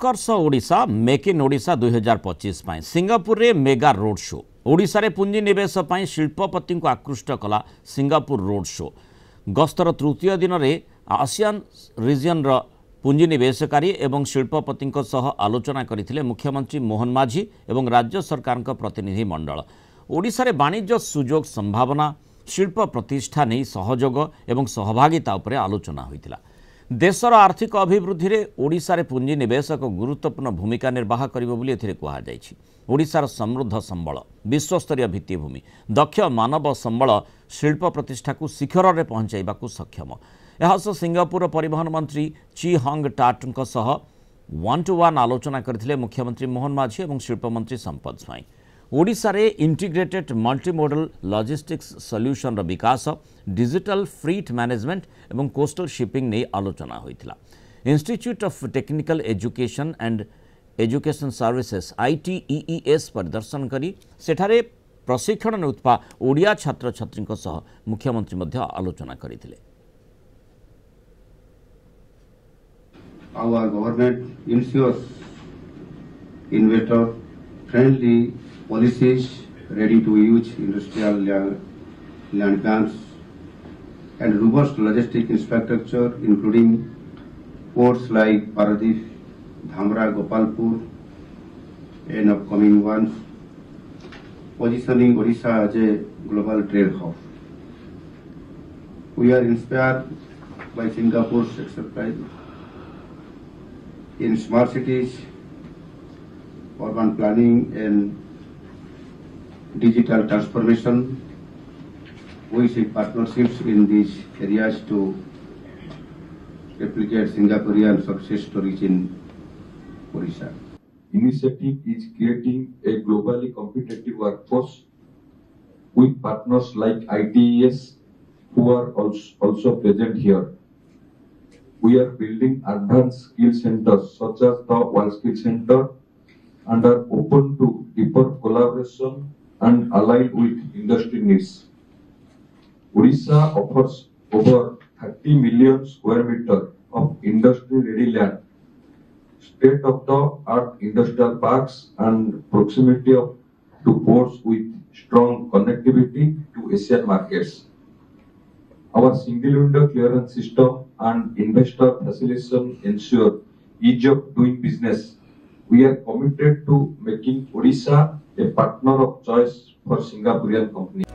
Utkarsh Odisha make in Odisha 2025 Singapore रे mega road show Odisha रे पुंजी निवेश शिल्पपति को आकृष्ट कला सिंगापुर रोड शो गस्तर तृतीय दिन में आसियान रिजन रो पुंजी निवेशकारी एवं शिल्पपति आलोचना करथिले मुख्यमंत्री मोहन माझी एवं राज्य सरकार प्रतिनिधि मंडल ओडिशा रे वाणिज्य सुजोग संभावना शिल्प प्रतिष्ठा नहीं सहयोग एवं सहभागिता उपरे आलोचना होइतिला। देशर आर्थिक अभिवृद्धि रे ओडिशा रे पुंजी निवेशक गुरुत्वपूर्ण भूमिका निर्वाह करिबो बोली एथिरे कुहा जायछि। ओडिशार समृद्ध संबल विश्वस्तरीय भित्तिभूमि दक्ष मानव संबल शिल्प प्रतिष्ठा को शिखर रे पहुंचाइबाकू सक्षम। यह सिंगापुर परिवहन मंत्री ची हंग टाटଙ୍କ सह 1-to-1 आलोचना करथिले मुख्यमंत्री मोहन माझी एवं शिल्प मंत्री संपद स्वाई। ओडिशा रे इंटीग्रेटेड मल्टीमोडल लॉजिस्टिक्स सॉल्यूशन रो विकास डिजिटल फ्रीट मैनेजमेंट एवं कोस्टल शिपिंग ने आलोचना होइतिला। Institute of technical education and education services ITEES परिदर्शन करी सेठारे प्रशिक्षण नेउतपा ओडिया छात्र छात्रीଙ୍କ सह मुख्यमंत्री मध्य आलोचना करिथिले। Our government ensures investor friendly policies ready to use industrial land plans and robust logistic infrastructure including ports like Paradip, Dhamra, Gopalpur and upcoming ones, positioning Odisha as a global trade hub. We are inspired by Singapore's expertise in smart cities, urban planning and digital transformation. We seek partnerships in these areas to replicate Singaporean success stories in Odisha. Initiative is creating a globally competitive workforce with partners like ITES who are also present here. We are building advanced skill centers such as the World Skill Center and are open to deeper collaboration and aligned with industry needs. Odisha offers over 30 million square meters of industry-ready land, state-of-the-art industrial parks, and proximity to ports with strong connectivity to Asian markets. Our single-window clearance system and investor facilitation ensure ease of doing business. We are committed to making Odisha a partner of choice for Singaporean companies.